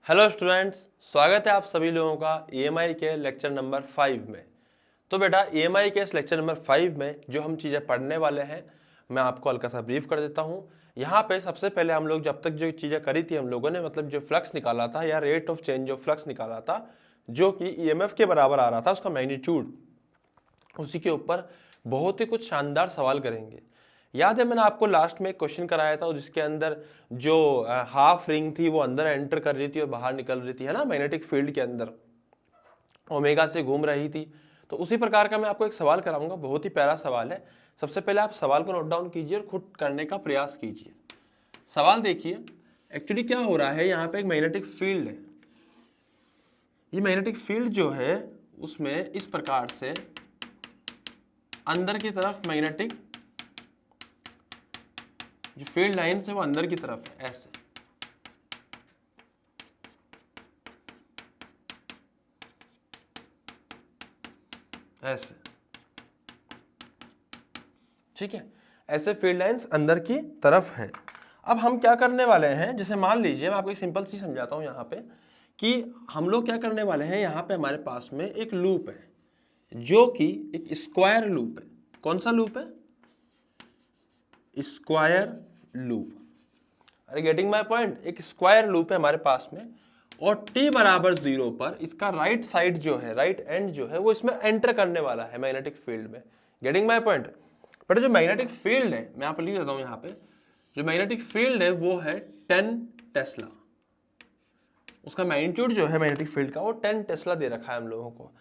Hello students, स्वागत है आप सभी लोगों का ईएमआई के लेक्चर नंबर 5 में। तो बेटा ईएमआई के इस लेक्चर नंबर 5 में जो हम चीज़ें पढ़ने वाले हैं मैं आपको हल्का सा ब्रीफ कर देता हूँ। यहाँ पे सबसे पहले हम लोग जब तक जो चीज़ें करी थी हम लोगों ने मतलब जो फ्लक्स निकाला था या रेट ऑफ चेंज जो फ्लक्स निकाला था जो कि ईएमएफ के बराबर आ रहा था उसका मैग्नीट्यूड, उसी के ऊपर बहुत ही कुछ शानदार सवाल करेंगे। याद है मैंने आपको लास्ट में एक क्वेश्चन कराया था जिसके अंदर जो हाफ रिंग थी वो अंदर एंटर कर रही थी और बाहर निकल रही थी, है ना, मैग्नेटिक फील्ड के अंदर ओमेगा से घूम रही थी। तो उसी प्रकार का मैं आपको एक सवाल कराऊंगा, बहुत ही प्यारा सवाल है। सबसे पहले आप सवाल को नोट डाउन कीजिए और खुद करने का प्रयास कीजिए। सवाल देखिए, एक्चुअली क्या हो रहा है, यहाँ पे एक मैग्नेटिक फील्ड है। ये मैग्नेटिक फील्ड जो है उसमें इस प्रकार से अंदर की तरफ मैग्नेटिक जो फील्ड लाइन्स है वो अंदर की तरफ है, ऐसे। ऐसे, ठीक है, ऐसे फील्ड लाइन्स अंदर की तरफ है। अब हम क्या करने वाले हैं, जैसे मान लीजिए मैं आपको एक सिंपल चीज समझाता हूं यहाँ पे कि हम लोग क्या करने वाले हैं। यहाँ पे हमारे पास में एक लूप है जो कि एक स्क्वायर लूप है। कौन सा लूप है? Square loop. अरे गेटिंग माय पॉइंट? एक स्क्वायर लूप है हमारे पास में और t बराबर 0 पर इसका राइट साइड जो है, राइट एंड जो है वो इसमें एंटर करने वाला है मैग्नेटिक फील्ड में। Getting my point? बट जो मैग्नेटिक फील्ड है, मैं आप लिख देता हूं यहाँ पे, जो मैग्नेटिक फील्ड है वो है 10 टेस्ला। उसका मैग्नीट्यूड जो है मैग्नेटिक फील्ड का वो 10 टेस्ला दे रखा है हम लोगों को।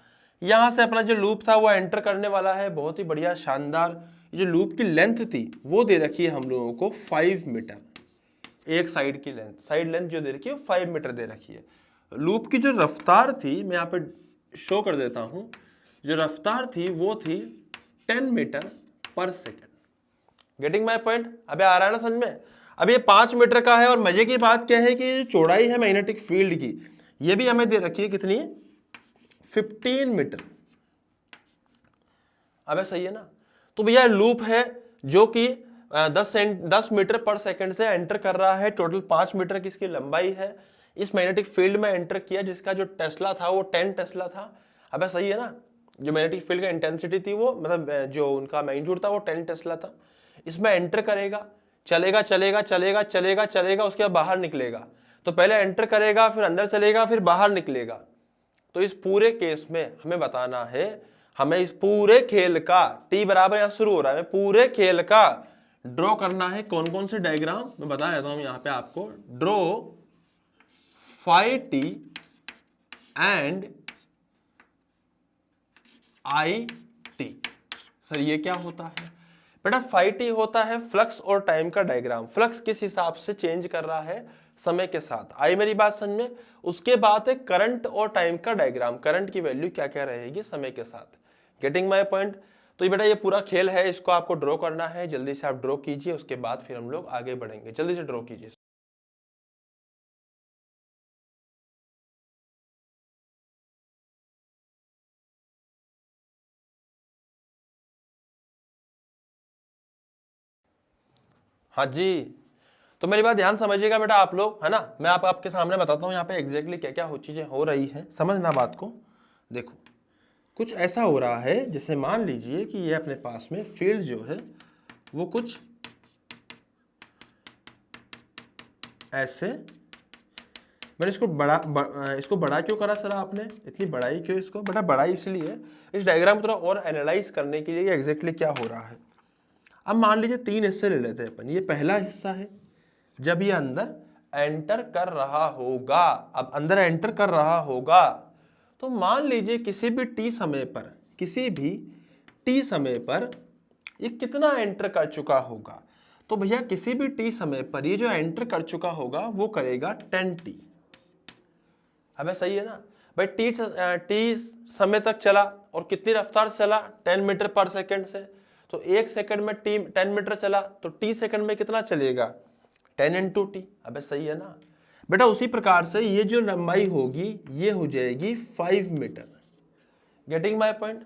यहां से अपना जो लूप था वो एंटर करने वाला है, बहुत ही बढ़िया शानदार। जो लूप की लेंथ थी वो दे रखी है हम लोगों को 5 मीटर। एक साइड की लेंथ, साइड लेंथ जो दे रखी है 5 मीटर दे रखी है। लूप की जो रफ्तार थी मैं यहाँ पे शो कर देता हूं, जो रफ्तार थी वो थी 10 मीटर पर सेकेंड। Getting my point? अबे आ रहा है ना समझ में? अब ये 5 मीटर का है और मजे की बात क्या है कि चौड़ाई है मैग्नेटिक फील्ड की, ये भी हमें दे रखी है कितनी? 15 मीटर। अबे सही है ना? तो भैया लूप है जो कि 10 मीटर पर सेकंड से एंटर कर रहा है। टोटल 5 मीटर की इसकी लंबाई है। इस मैग्नेटिक फील्ड में एंटर किया जिसका जो टेस्ला था वो 10 टेस्ला था। अबे सही है ना? जो मैग्नेटिक फील्ड का इंटेंसिटी थी वो मतलब जो उनका मैग्नीट्यूड था वो 10 टेस्ला था। इसमें एंटर करेगा, चलेगा चलेगा चलेगा चलेगा चलेगा, उसके बाद बाहर निकलेगा। तो पहले एंटर करेगा, फिर अंदर चलेगा, फिर बाहर निकलेगा। तो इस पूरे केस में हमें बताना है, हमें इस पूरे खेल का t बराबर यहां शुरू हो रहा है, पूरे खेल का ड्रॉ करना है। कौन कौन से डायग्राम मैं बता देता हूं यहां पे आपको। Draw phi T and I T. Sir ये क्या होता है बेटा? फाई टी होता है फ्लक्स और टाइम का डायग्राम। फ्लक्स किस हिसाब से चेंज कर रहा है समय के साथ, आई मेरी बात समझ में? उसके बाद है करंट और टाइम का डायग्राम, करंट की वैल्यू क्या क्या रहेगी समय के साथ। Getting my point? तो ये बेटा ये पूरा खेल है, इसको आपको ड्रॉ करना है। जल्दी से आप ड्रॉ कीजिए, उसके बाद फिर हम लोग आगे बढ़ेंगे। जल्दी से ड्रॉ कीजिए। हाँ जी, तो मेरी बात ध्यान समझिएगा बेटा आप लोग, है ना। मैं आपके सामने बताता हूँ यहाँ पे एग्जैक्टली क्या क्या चीजें हो रही है। समझना बात को। देखो कुछ ऐसा हो रहा है, जैसे मान लीजिए कि ये अपने पास में फील्ड जो है वो कुछ ऐसे। मैंने इसको बड़ा क्यों करा सर आपने? इतनी बड़ाई क्यों इसको? बेटा बड़ाई इसलिए, इस डायग्राम को थोड़ा और एनालाइज करने के लिए एग्जैक्टली क्या हो रहा है। अब मान लीजिए 3 हिस्से ले लेते हैं अपन। ये पहला हिस्सा है जब ये अंदर एंटर कर रहा होगा। अब अंदर एंटर कर रहा होगा तो मान लीजिए किसी भी टी समय पर, किसी भी टी समय पर ये कितना एंटर कर चुका होगा। तो भैया किसी भी टी समय पर ये जो एंटर कर चुका होगा वो करेगा 10t। अब सही है ना भाई? टी समय तक चला और कितनी रफ्तार से चला? 10 मीटर पर सेकंड से। तो 1 सेकंड में टी 10 मीटर चला तो टी सेकंड में कितना चलेगा? 10 इंटू टी। अब सही है ना बेटा? उसी प्रकार से ये जो लंबाई होगी ये हो जाएगी 5 मीटर। Getting my point?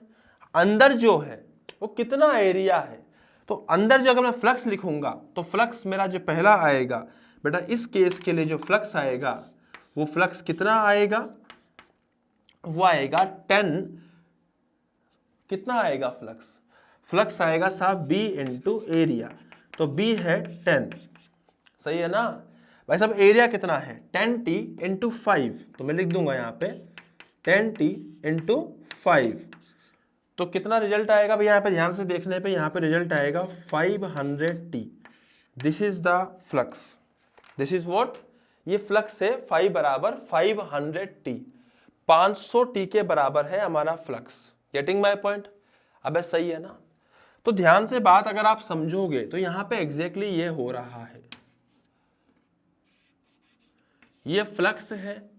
अंदर जो है वो कितना एरिया है? तो अंदर जो अगर मैं फ्लक्स लिखूंगा तो फ्लक्स मेरा जो पहला आएगा बेटा, इस केस के लिए जो फ्लक्स आएगा वो फ्लक्स कितना आएगा, वो आएगा 10, कितना आएगा फ्लक्स, फ्लक्स आएगा साहब B इंटू एरिया, तो B है 10, सही है ना भाई साहब। एरिया कितना है 10T इंटू 5, तो मैं लिख दूंगा यहाँ पे 10T इंटू 5, तो कितना रिजल्ट आएगा भाई, यहाँ पे ध्यान से देखने पे यहाँ पे रिजल्ट आएगा 500T। This is the flux, this is what, ये फ्लक्स है 5 बराबर 500T, 500T के बराबर है हमारा फ्लक्स। गेटिंग माय पॉइंट, अबे सही है ना। तो ध्यान से बात अगर आप समझोगे तो यहाँ पे एग्जैक्टली ये हो रहा है, ये फ्लक्स है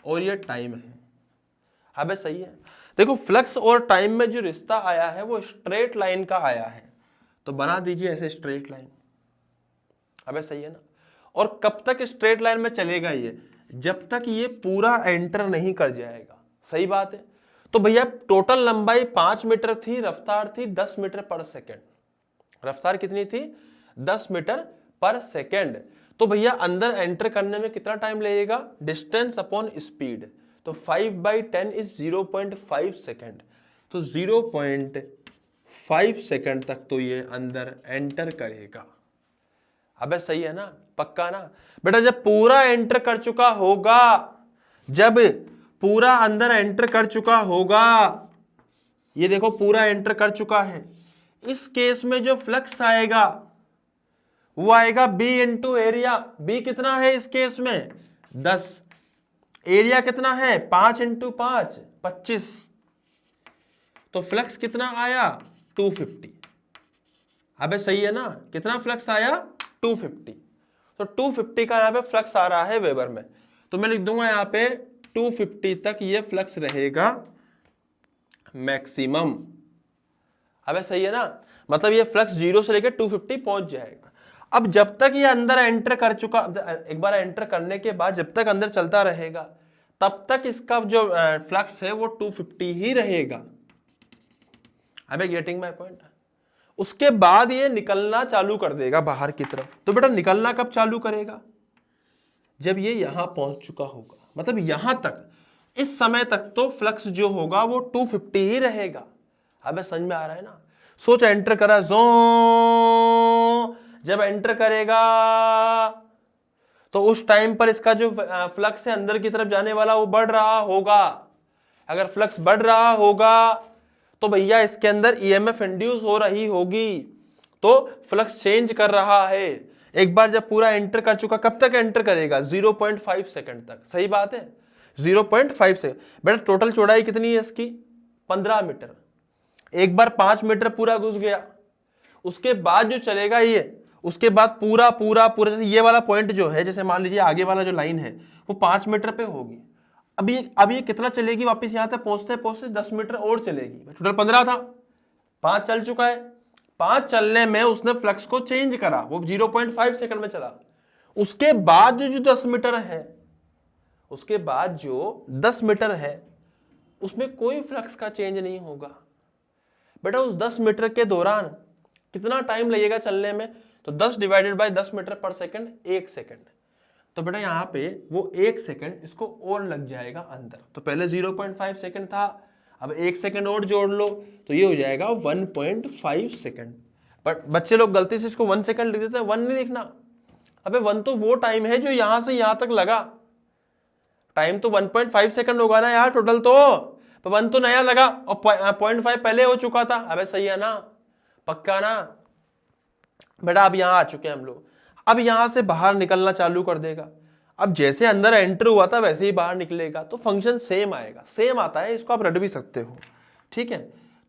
और ये टाइम है। अबे सही है, देखो फ्लक्स और टाइम में जो रिश्ता आया है वो स्ट्रेट लाइन का आया है, तो बना दीजिए ऐसे स्ट्रेट लाइन। अबे सही है ना। और कब तक स्ट्रेट लाइन में चलेगा ये, जब तक ये पूरा एंटर नहीं कर जाएगा, सही बात है। तो भैया टोटल लंबाई 5 मीटर थी, रफ्तार थी 10 मीटर पर सेकेंड, रफ्तार कितनी थी 10 मीटर पर सेकेंड। तो भैया अंदर एंटर करने में कितना टाइम लगेगा, डिस्टेंस अपॉन स्पीड, तो 5/10 इज 0.5 सेकेंड, तो 0.5 सेकेंड तक तो ये अंदर एंटर करेगा। अबे सही है ना, पक्का ना बेटा। जब पूरा एंटर कर चुका होगा, जब पूरा अंदर एंटर कर चुका होगा, ये देखो पूरा एंटर कर चुका है, इस केस में जो फ्लक्स आएगा वो आएगा B इंटू एरिया। B कितना है इस केस में 10, एरिया कितना है 5 इंटू 5 25, तो फ्लक्स कितना आया 250। अबे सही है ना, कितना फ्लक्स आया 250, तो 250 का यहाँ पे फ्लक्स आ रहा है वेबर में, तो मैं लिख दूंगा यहाँ पे 250 तक ये फ्लक्स रहेगा मैक्सिमम। अबे सही है ना, मतलब ये फ्लक्स 0 से लेकर 250 पहुंच जाएगा। अब जब तक ये अंदर एंटर कर चुका, एक बार एंटर करने के बाद जब तक अंदर चलता रहेगा तब तक इसका जो फ्लक्स है वो 250 ही रहेगा। अबे गेटिंग माय पॉइंट। उसके बाद ये निकलना चालू कर देगा बाहर की तरफ। तो बेटा निकलना कब चालू करेगा, जब ये यहां पहुंच चुका होगा, मतलब यहां तक, इस समय तक तो फ्लक्स जो होगा वो 250 ही रहेगा। अबे समझ में आ रहा है ना। सोच एंटर करा जो, जब एंटर करेगा तो उस टाइम पर इसका जो फ्लक्स है अंदर की तरफ जाने वाला वो बढ़ रहा होगा। अगर फ्लक्स बढ़ रहा होगा तो भैया इसके अंदर ईएमएफ इंड्यूस हो रही होगी, तो फ्लक्स चेंज कर रहा है। एक बार जब पूरा एंटर कर चुका, कब तक एंटर करेगा 0.5 सेकंड तक, सही बात है 0.5 सेकंड। बेटा टोटल चौड़ाई कितनी है इसकी 15 मीटर, एक बार 5 मीटर पूरा घुस गया, उसके बाद जो चलेगा ये, उसके बाद पूरा पूरा पूरा, जैसे ये वाला पॉइंट जो है, जैसे मान लीजिए आगे वाला जो लाइन है वो 5 मीटर पे होगी, अब ये कितना चलेगी वापस यहां तक पहुंचते पहुंचते 10 मीटर और चलेगी। टोटल 15 था, 5 चल चुका है, 5 चलने में उसने फ्लक्स को चेंज करा, वो 0.5 सेकंड में चला। उसके बाद जो 10 मीटर है, उसके बाद जो 10 मीटर है उसमें कोई फ्लक्स का चेंज नहीं होगा। बेटा उस 10 मीटर के दौरान कितना टाइम लगेगा चलने में, तो 10 डिवाइडेड बाय 10 मीटर पर सेकंड 1 सेकंड। तो बेटा यहाँ पे वो 1 सेकंड इसको और लग जाएगा अंदर। तो पहले 0.5 सेकंड था, अब 1 सेकंड और जोड़ लो तो ये हो जाएगा 1.5 सेकंड। बट बच्चे लोग गलती से इसको 1 सेकंड लिख देते हैं, 1 नहीं लिखना। अबे 1 तो वो टाइम है जो यहां से यहां तक लगा, टाइम तो 1.5 सेकंड होगा ना यार टोटल, तो 1 तो नया लगा और 0.5 पहले हो चुका था। अबे सही है ना, पक्का ना बेटा। अब यहां आ चुके हैं हम लोग, अब यहां से बाहर निकलना चालू कर देगा। अब जैसे अंदर एंटर हुआ था वैसे ही बाहर निकलेगा, तो फंक्शन सेम आएगा, सेम आता है, इसको आप रट भी सकते हो, ठीक है।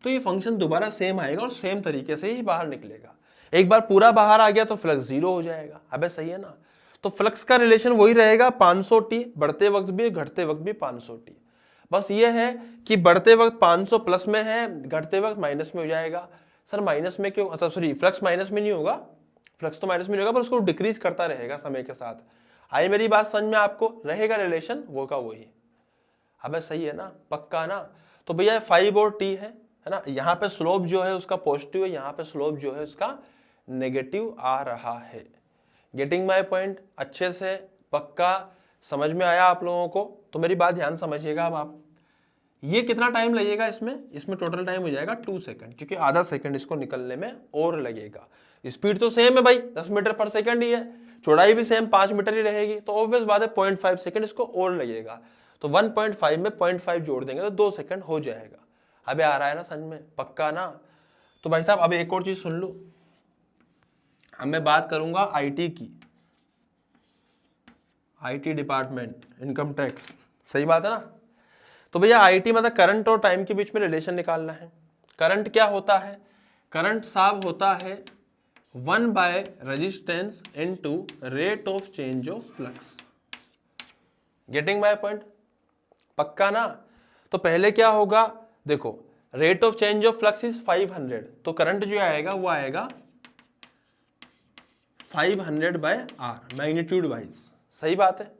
तो ये फंक्शन दोबारा सेम आएगा और सेम तरीके से ही बाहर निकलेगा। एक बार पूरा बाहर आ गया तो फ्लक्स 0 हो जाएगा। अबे सही है ना। तो फ्लक्स का रिलेशन वही रहेगा 500T, बढ़ते वक्त भी घटते वक्त भी 500T। बस ये है कि बढ़ते वक्त 500 प्लस में है, घटते वक्त माइनस में हो जाएगा। सर माइनस में क्यों, अच्छा सॉरी फ्लक्स माइनस में नहीं होगा, फ्लक्स तो माइनस में नहीं होगा, पर उसको डिक्रीज करता रहेगा समय के साथ। आई मेरी बात समझ में आपको, रहेगा रिलेशन वो का वही। अबे सही है ना, पक्का ना। तो भैया 5 और T है ना, यहाँ पे स्लोप जो है उसका पॉजिटिव है, यहाँ पे स्लोप जो है उसका नेगेटिव आ रहा है। गेटिंग माय पॉइंट अच्छे से, पक्का समझ में आया आप लोगों को? तो मेरी बात ध्यान समझिएगा अब आप। ये कितना टाइम लगेगा इसमें टोटल टाइम हो जाएगा 2 सेकंड, क्योंकि आधा सेकंड इसको निकलने में और लगेगा। स्पीड तो सेम है भाई, 10 मीटर पर सेकंड ही है, चौड़ाई भी सेम 5 मीटर ही रहेगी, तो ऑब्वियस बात है 0.5 सेकंड इसको और लगेगा। तो 1.5 में 0.5 जोड़ देंगे तो 2 सेकंड हो जाएगा। अबे आ रहा है ना समझ में? पक्का ना? तो भाई साहब अब एक और चीज सुन लो, अब मैं बात करूंगा आईटी की, आईटी डिपार्टमेंट, इनकम टैक्स, सही बात है ना? तो भैया आईटी मतलब करंट और टाइम के बीच में रिलेशन निकालना है। करंट क्या होता है? करंट साहब होता है 1 by resistance into rate of change of flux. Getting my point? पक्का ना? तो पहले क्या होगा, देखो rate of change of flux is 500, तो करंट जो आएगा वो आएगा 500 बाय आर, मैग्नीट्यूड वाइज, सही बात है।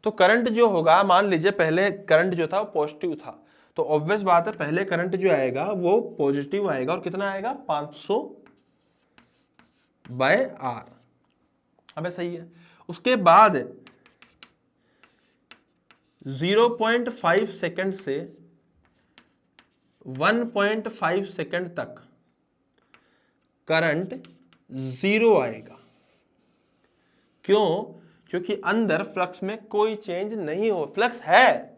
तो करंट जो होगा, मान लीजिए पहले करंट जो था वो पॉजिटिव था, तो ऑब्वियस बात है पहले करंट जो आएगा वो पॉजिटिव आएगा, और कितना आएगा 500 बाय आर। अबे सही है। उसके बाद 0.5 सेकंड से 1.5 सेकंड तक करंट 0 आएगा। क्यों? क्योंकि अंदर फ्लक्स में कोई चेंज नहीं हो, फ्लक्स है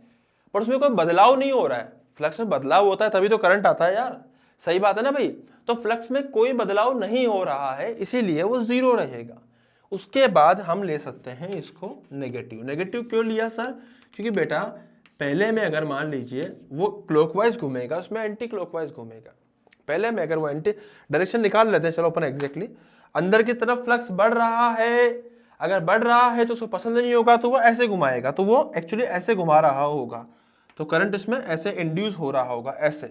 पर उसमें कोई बदलाव नहीं हो रहा है। फ्लक्स में बदलाव होता है तभी तो करंट आता है यार, सही बात है ना भाई? तो फ्लक्स में कोई बदलाव नहीं हो रहा है, इसीलिए वो 0 रहेगा। उसके बाद हम ले सकते हैं इसको नेगेटिव। नेगेटिव क्यों लिया सर? क्योंकि बेटा पहले में अगर मान लीजिए वो क्लॉकवाइज घूमेगा, उसमें एंटी क्लॉकवाइज घूमेगा। पहले में अगर वो एंटी डायरेक्शन निकाल लेते हैं, चलो अपन एग्जैक्टली अंदर की तरफ फ्लक्स बढ़ रहा है, अगर बढ़ रहा है तो उसको पसंद नहीं होगा तो वो ऐसे घुमाएगा, तो वो एक्चुअली ऐसे घुमा रहा होगा, तो करंट इसमें ऐसे इंड्यूस हो रहा होगा ऐसे।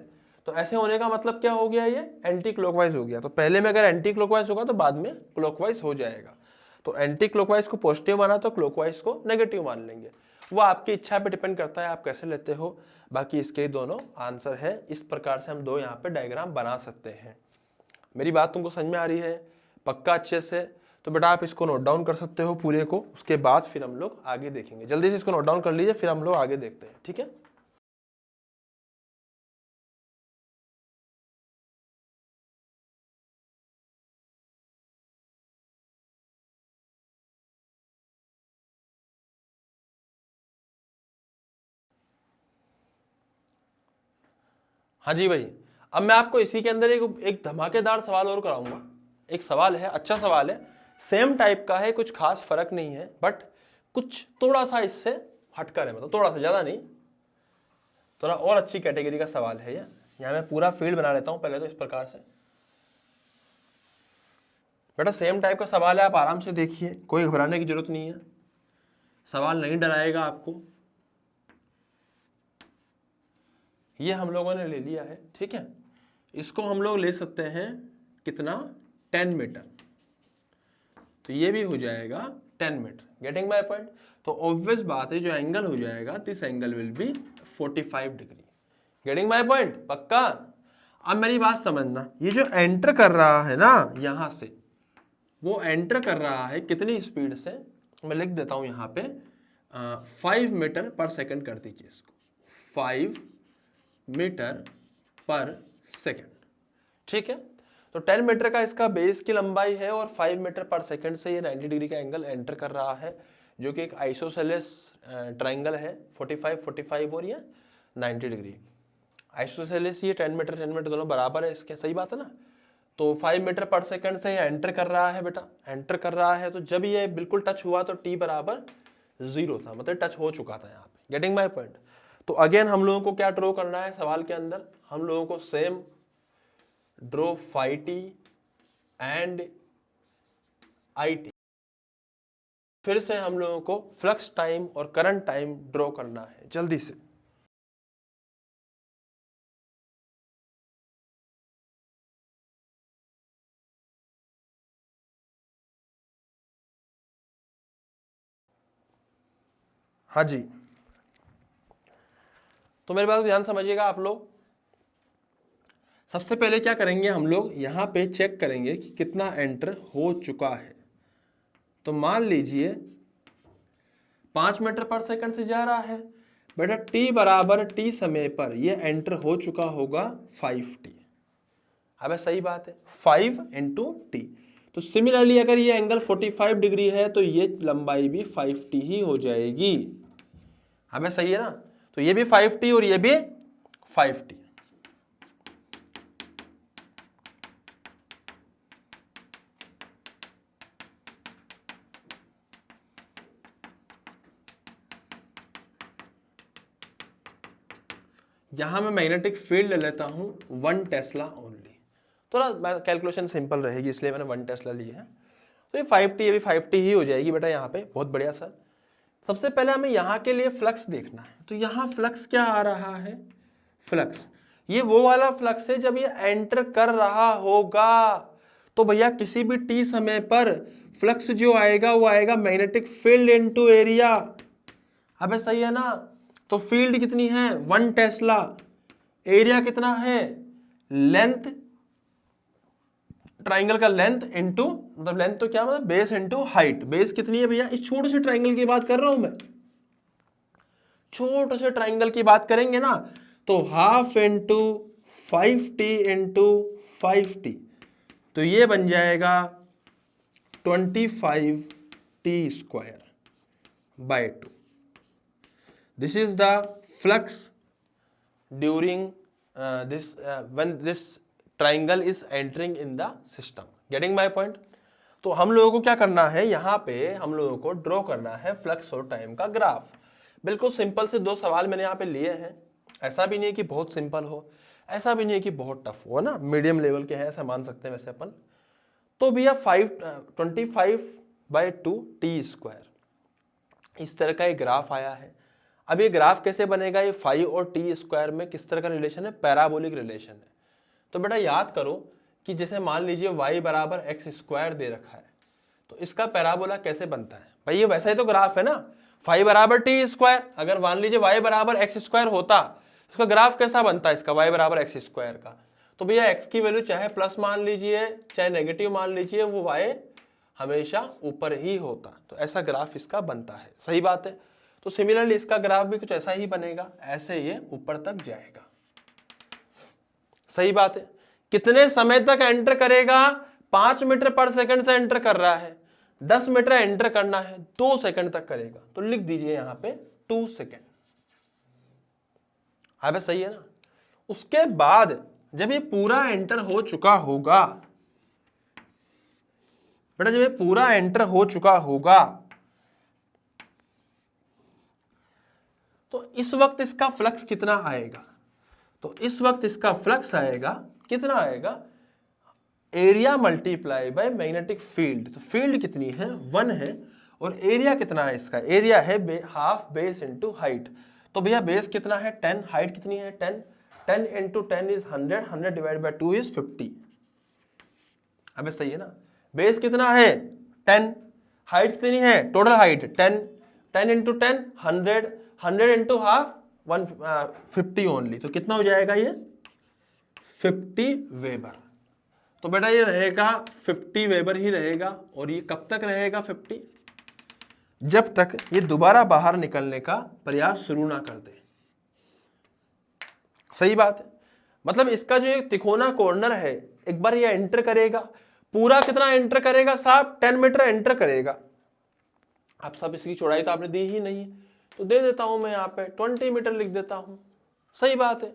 तो ऐसे होने का मतलब क्या हो गया, ये एंटी क्लॉकवाइज हो गया। तो पहले में अगर एंटी क्लॉकवाइज होगा तो बाद में क्लॉकवाइज हो जाएगा। तो एंटी क्लॉकवाइज को पॉजिटिव माना तो क्लॉकवाइज को नेगेटिव मान लेंगे। वो आपकी इच्छा पे डिपेंड करता है आप कैसे लेते हो। बाकी इसके दोनों आंसर है, इस प्रकार से हम दो यहाँ पे डायग्राम बना सकते हैं। मेरी बात तुमको समझ में आ रही है पक्का अच्छे से? तो बेटा आप इसको नोट डाउन कर सकते हो पूरे को, उसके बाद फिर हम लोग आगे देखेंगे। जल्दी से इसको नोट डाउन कर लीजिए, फिर हम लोग आगे देखते हैं, ठीक है? हाँ जी भाई, अब मैं आपको इसी के अंदर एक धमाकेदार सवाल और कराऊंगा। एक सवाल है, अच्छा सवाल है, सेम टाइप का है, कुछ खास फर्क नहीं है, बट कुछ थोड़ा सा इससे हटकर है, मतलब थोड़ा सा, ज्यादा नहीं, थोड़ा और अच्छी कैटेगरी का सवाल है ये। यहाँ मैं पूरा फील्ड बना लेता हूँ पहले तो इस प्रकार से। बेटा सेम टाइप का सवाल है, आप आराम से देखिए, कोई घबराने की जरूरत नहीं है, सवाल नहीं डराएगा आपको। ये हम लोगों ने ले लिया है, ठीक है? इसको हम लोग ले सकते हैं कितना, 10 मीटर, तो ये भी हो जाएगा 10 मीटर। Getting my point? तो ऑब्वियस बात है जो एंगल हो जाएगा, this angle will be 45 degree. Getting my point? पक्का? अब मेरी बात समझना, ये जो एंटर कर रहा है ना यहां से, वो एंटर कर रहा है कितनी स्पीड से, मैं लिख देता हूं यहां पे 5 मीटर पर सेकंड कर दीजिए इसको, 5 मीटर पर सेकंड, ठीक है? तो 10 मीटर का इसका बेस की लंबाई है और 5 मीटर पर सेकंड से ये 90 डिग्री का एंगल एंटर कर रहा है, जो कि एक आइसोसेलेस ट्रायंगल है, 45 45 और ये 90 डिग्री। आइसोसेलेस ये 10 मीटर दोनों बराबर है इसके, सही बात है ना? तो 5 मीटर पर सेकंड से ये एंटर कर रहा है बेटा, एंटर कर रहा है, तो जब ये बिल्कुल टच हुआ तो t बराबर 0 था, मतलब टच हो चुका था यहाँ पे। Getting my point? तो अगेन हम लोगों को क्या ड्रॉ करना है सवाल के अंदर, हम लोगों को same draw phi t and I T. फिर से हम लोगों को फ्लक्स टाइम और करंट टाइम ड्रॉ करना है जल्दी से। हाँ जी, तो मेरी बात को ध्यान समझिएगा आप लोग। सबसे पहले क्या करेंगे हम लोग, यहां पे चेक करेंगे कि कितना एंटर हो चुका है। तो मान लीजिए 5 मीटर पर सेकंड से जा रहा है। बेटा t बराबर t समय पर ये एंटर हो चुका होगा 5t। अब सही बात है, 5 इंटू टी। तो सिमिलरली अगर ये एंगल 45 डिग्री है तो ये लंबाई भी 5t ही हो जाएगी। हमें सही है ना, तो ये भी 5t और ये भी 5t। यहां मैं मैग्नेटिक फील्ड ले लेता हूं 1 टेस्ला ओनली। थोड़ा कैलकुलेशन सिंपल रहेगी इसलिए मैंने 1 टेस्ला ली है। तो ये 5t, ये भी 5t ही हो जाएगी बेटा यहाँ पे। बहुत बढ़िया सर। सबसे पहले हमें यहाँ के लिए फ्लक्स देखना है। तो यहाँ फ्लक्स क्या आ रहा है, फ्लक्स ये वो वाला फ्लक्स है जब ये एंटर कर रहा होगा। तो भैया किसी भी t समय पर फ्लक्स जो आएगा वो आएगा मैग्नेटिक फील्ड इनटू एरिया। अबे सही है ना। तो फील्ड कितनी है 1 टेस्ला, एरिया कितना है, लेंथ, ट्राइंगल का लेंथ इनटू, मतलब लेंथ तो क्या मतलब बेस इनटू हाइट। बेस कितनी है भैया, इस छोटे से ट्राइंगल की बात कर रहा हूं मैं, छोटे से ट्राइंगल की बात करेंगे ना तो half into 5t into 5t, तो ये बन जाएगा 25t square by 2। This is the flux during when this triangle is entering in the system. Getting my point? तो हम लोगों को क्या करना है, यहाँ पे हम लोगों को ड्रॉ करना है फ्लक्स और टाइम का ग्राफ। बिल्कुल सिंपल से 2 सवाल मैंने यहाँ पे लिए हैं। ऐसा भी नहीं है कि बहुत सिंपल हो, ऐसा भी नहीं है कि बहुत टफ हो, ना मीडियम लेवल के हैं ऐसा मान सकते हैं वैसे अपन। तो भैया 25/2t स्क्वायर इस तरह का एक ग्राफ आया है। अब ये ग्राफ कैसे बनेगा, ये 5 और t स्क्वायर में किस तरह का रिलेशन है, पैराबोलिक रिलेशन है। तो बेटा याद करो कि जैसे मान लीजिए y बराबर एक्स स्क्वायर दे रखा है, तो इसका पैराबोला कैसे बनता है भाई, ये वैसा ही तो ग्राफ है ना, 5 बराबर टी स्क्वायर। अगर मान लीजिए y बराबर एक्स स्क्वायर होता, इसका ग्राफ कैसा बनता है इसका, y बराबर एक्स स्क्वायर का। तो भैया x की वैल्यू चाहे प्लस मान लीजिए चाहे नेगेटिव मान लीजिए, वो y हमेशा ऊपर ही होता। तो ऐसा ग्राफ इसका बनता है, सही बात है। तो सिमिलरली इसका ग्राफ भी कुछ ऐसा ही बनेगा, ऐसे ये ऊपर तक जाएगा, सही बात है। कितने समय तक एंटर करेगा, 5 मीटर पर सेकंड से एंटर कर रहा है, 10 मीटर एंटर करना है 2 सेकंड तक करेगा। तो लिख दीजिए यहां पे 2 सेकंड। हाँ सही है ना। उसके बाद जब ये पूरा एंटर हो चुका होगा बेटा, जब ये पूरा एंटर हो चुका होगा तो इस वक्त इसका फ्लक्स कितना आएगा, तो इस वक्त इसका फ्लक्स आएगा कितना आएगा, area multiply by magnetic field. तो फील्ड कितनी है 1 है, और एरिया कितना है इसका, एरिया है हाफ बेस इंटू हाइट। तो भैया बेस कितना है 10, हाइट कितनी है 10, 10 into 10 is 100, 100 divide by 2 is 50। अब सही है ना। बेस कितना है 10, हाइट कितनी है, total height 10, 10 into 10 100, 100 into half 150 only. तो कितना हो जाएगा ये 50 वेबर। तो बेटा ये रहेगा 50 वेबर ही रहेगा। और ये कब तक रहेगा 50, जब तक ये दोबारा बाहर निकलने का प्रयास शुरू ना कर दे, सही बात है। मतलब इसका जो एक तिकोना कॉर्नर है, एक बार ये एंटर करेगा, पूरा कितना एंटर करेगा साहब 10 मीटर एंटर करेगा। अब सब इसकी चौड़ाई तो आपने दी ही नहीं, तो दे देता हूं मैं यहाँ पे 20 मीटर लिख देता हूं, सही बात है।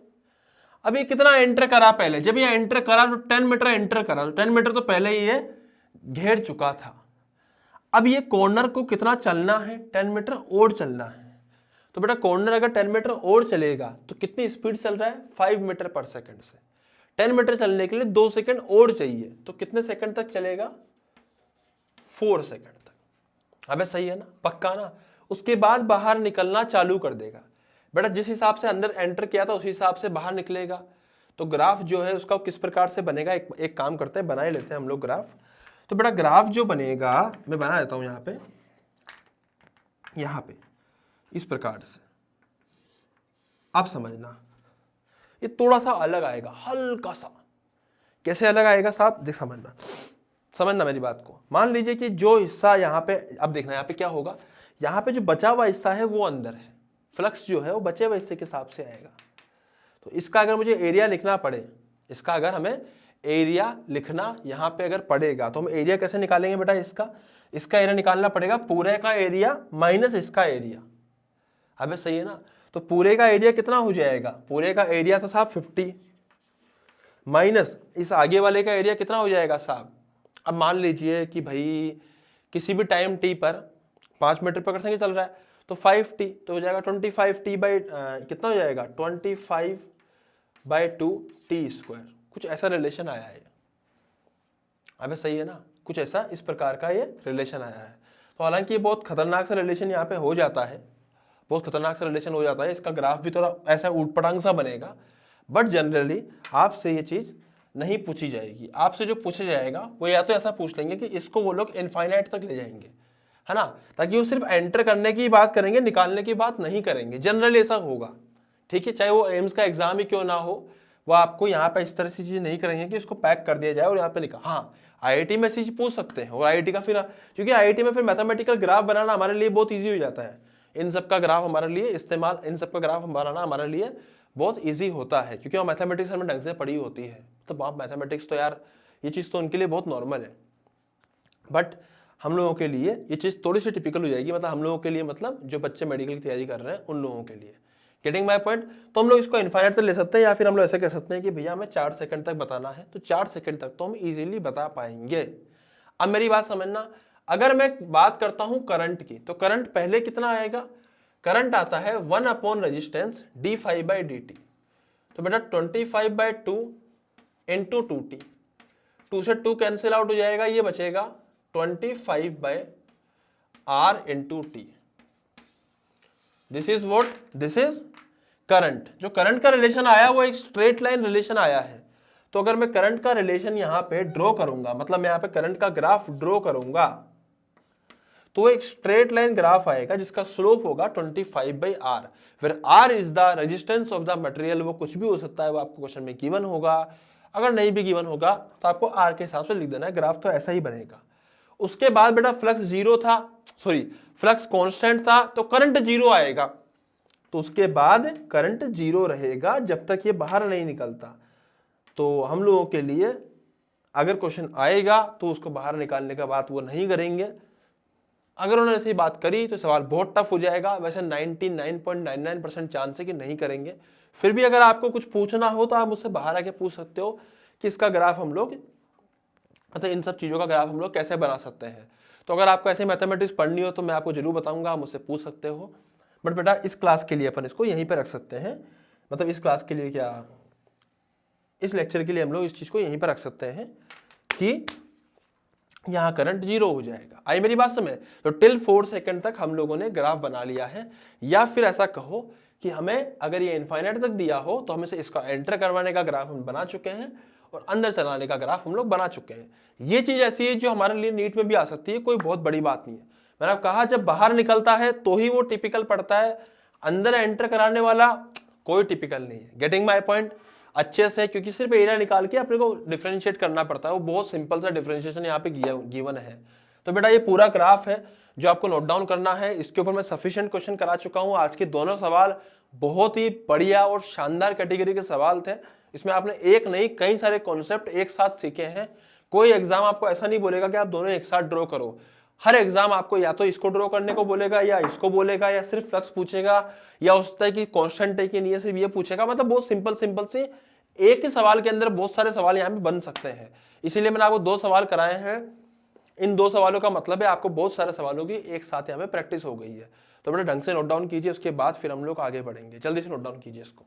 अब ये कितना एंटर करा पहले, जब ये एंटर करा तो 10 मीटर एंटर करा, तो 10 मीटर तो पहले ही ये घेर चुका था। अब ये कॉर्नर को कितना चलना है, 10 मीटर और चलना है। तो बेटा कॉर्नर अगर 10 मीटर और चलेगा तो कितनी स्पीड चल रहा है 5 मीटर पर सेकंड से। 10 मीटर चलने के लिए 2 सेकंड और चाहिए, तो कितने सेकंड तक चलेगा 4 सेकंड तक। अबे सही है ना, पक्का ना। उसके बाद बाहर निकलना चालू कर देगा। बेटा जिस हिसाब से अंदर एंटर किया था उसी हिसाब से बाहर निकलेगा। तो ग्राफ जो है उसका किस प्रकार से बनेगा, एक काम करते हैं, बना ही लेते हैं हम लोग ग्राफ। तो बेटा ग्राफ जो बनेगा मैं बना देता हूं यहाँ पे इस प्रकार से। आप समझना ये थोड़ा सा अलग आएगा, हल्का सा। कैसे अलग आएगा साहब, देख समझना मेरी बात को। मान लीजिए कि जो हिस्सा यहाँ पे, अब देखना यहाँ पे क्या होगा, यहाँ पे जो बचा हुआ हिस्सा है वो अंदर है, फ्लक्स जो है वो बचे हुए हिस्से के हिसाब से आएगा। तो इसका अगर मुझे एरिया लिखना पड़े, इसका अगर हमें एरिया लिखना यहाँ पे अगर पड़ेगा तो हम एरिया कैसे निकालेंगे बेटा? इसका एरिया निकालना पड़ेगा पूरे का एरिया माइनस इसका एरिया। अबे सही है ना? तो पूरे का एरिया कितना हो जाएगा? पूरे का एरिया तो साहब 50 माइनस इस आगे वाले का एरिया कितना हो जाएगा साहब? अब मान लीजिए कि भाई किसी भी टाइम टी पर 5 मीटर पर सेकंड चल रहा है तो 5t तो हो जाएगा 25t बाई कितना हो जाएगा 25/2 टी स्क्वायर। कुछ ऐसा रिलेशन आया है। अबे सही है ना? कुछ ऐसा इस प्रकार का ये रिलेशन आया है। तो हालांकि ये बहुत खतरनाक सा रिलेशन यहाँ पे हो जाता है, बहुत खतरनाक सा रिलेशन हो जाता है। इसका ग्राफ भी थोड़ा ऐसा ऊटपटांग सा बनेगा, बट जनरली आपसे ये चीज नहीं पूछी जाएगी। आपसे जो पूछा जाएगा वो या तो ऐसा पूछ लेंगे कि इसको वो लोग इनफाइनाइट तक ले जाएंगे, है ना, ताकि वो सिर्फ एंटर करने की बात करेंगे, निकालने की बात नहीं करेंगे। जनरली ऐसा होगा, ठीक है, चाहे वो एम्स का एग्जाम ही क्यों ना हो, वो आपको यहाँ पे इस तरह से चीजें नहीं करेंगे कि इसको पैक कर दिया जाए और यहाँ पे लिखा। हाँ, आईआईटी में चीज पूछ सकते हैं, और आईआईटी का फिर क्योंकि आईआईटी में फिर मैथमेटिकल ग्राफ बनाना हमारे लिए बहुत ईजी हो जाता है। इन सब का ग्राफ हमारे लिए इस्तेमाल, इन सब का ग्राफ बनाना हमारे लिए बहुत ईजी होता है, क्योंकि वो मैथमेटिक्स हमें ढंग से पढ़ी होती है। तो आप मैथमेटिक्स तो यार ये चीज़ तो उनके लिए बहुत नॉर्मल है, बट हम लोगों के लिए ये चीज़ थोड़ी सी टिपिकल हो जाएगी। मतलब हम लोगों के लिए, मतलब जो बच्चे मेडिकल की तैयारी कर रहे हैं उन लोगों के लिए। Getting my point? तो हम लोग इसको इनफाइनाइट तक ले सकते हैं, या फिर हम लोग ऐसे कह सकते हैं कि भैया हमें 4 सेकंड तक बताना है, तो 4 सेकंड तक तो हम इजीली बता पाएंगे। अब मेरी बात समझना, अगर मैं बात करता हूं करंट की, तो करंट पहले कितना आएगा? करंट आता है 1 रेजिस्टेंस d∅dt। तो बेटा 25/2 इंटू 2t, 2 से 2 कैंसिल आउट हो जाएगा, ये बचेगा 25/r into T. This is what? This is current. जो करंट का रिलेशन आया वो एक स्ट्रेट लाइन रिलेशन आया है। तो अगर मैं करंट का रिलेशन यहां पे ड्रॉ करूंगा, मतलब मैं यहां पे करंट का ग्राफ ड्रॉ करूंगा, तो एक स्ट्रेट लाइन ग्राफ आएगा जिसका स्लोप होगा 25/r। फिर r is the resistance of the material. वो कुछ भी हो सकता है, वो आपको क्वेश्चन में गिवन होगा, अगर नहीं भी गिवन होगा तो आपको r के हिसाब से लिख देना है। ग्राफ तो ऐसा ही बनेगा। उसके बाद बेटा फ्लक्स जीरो था, सॉरी फ्लक्स कांस्टेंट था, तो करंट जीरो आएगा। तो उसके बाद करंट जीरो रहेगा जब तक ये बाहर नहीं निकलता। तो हम लोगों के लिए अगर क्वेश्चन आएगा तो उसको बाहर निकालने का बात वो नहीं करेंगे। अगर उन्होंने ऐसी बात करी तो सवाल बहुत टफ हो जाएगा। वैसे 99.99% चांस है कि नहीं करेंगे। फिर भी अगर आपको कुछ पूछना हो तो आप मुझसे बाहर आके पूछ सकते हो कि इसका ग्राफ हम लोग, मतलब इन सब चीज़ों का ग्राफ हम लोग कैसे बना सकते हैं। तो अगर आपको ऐसे मैथमेटिक्स पढ़नी हो तो मैं आपको जरूर बताऊंगा, आप मुझसे पूछ सकते हो। बट बेटा इस क्लास के लिए अपन इसको यहीं पर रख सकते हैं, मतलब इस क्लास के लिए क्या, इस लेक्चर के लिए हम लोग इस चीज़ को यहीं पर रख सकते हैं कि यहाँ करंट जीरो हो जाएगा। आई मेरी बात समझ? तो टिल 4 सेकंड तक हम लोगों ने ग्राफ बना लिया है। या फिर ऐसा कहो कि हमें अगर ये इनफाइनाइट तक दिया हो तो हमें से इसका एंटर करवाने का ग्राफ हम बना चुके हैं और अंदर चलाने का ग्राफ हम लोग बना चुके हैं। ये चीज ऐसी है जो हमारे लिए नीट में भी आ सकती है, कोई बहुत बड़ी बात नहीं है। मैंने कहा जब बाहर निकलता है तो ही वो टिपिकल पड़ता है, अंदर एंटर कराने वाला कोई टिपिकल नहीं है। Getting my point? अच्छे से, क्योंकि सिर्फ एरिया निकाल के अपने को डिफरेंशिएट करना पड़ता है, वो बहुत सिंपल सा डिफरेंशिएशन यहाँ पे गिवन है। तो बेटा ये पूरा ग्राफ है जो आपको नोट डाउन करना है। इसके ऊपर मैं सफिशिएंट क्वेश्चन करा चुका हूँ। आज के दोनों सवाल बहुत ही बढ़िया और शानदार कैटेगरी के सवाल थे। इसमें आपने एक नहीं कई सारे कॉन्सेप्ट एक साथ सीखे हैं। कोई एग्जाम आपको ऐसा नहीं बोलेगा कि आप दोनों एक साथ ड्रॉ करो। हर एग्जाम आपको या तो इसको ड्रॉ करने को बोलेगा, या इसको बोलेगा, या सिर्फ फ्लक्स पूछेगा, या उस तरह की कांस्टेंट है कि नहीं है सिर्फ ये पूछेगा। मतलब बहुत सिंपल से एक ही सवाल के अंदर बहुत सारे सवाल यहाँ पे बन सकते हैं। इसीलिए मैंने आपको 2 सवाल कराए हैं। इन 2 सवालों का मतलब है आपको बहुत सारे सवालों की एक साथ यहाँ पे प्रैक्टिस हो गई है। तो बेटा ढंग से नोट डाउन कीजिए, उसके बाद फिर हम लोग आगे बढ़ेंगे। जल्दी से नोट डाउन कीजिए इसको।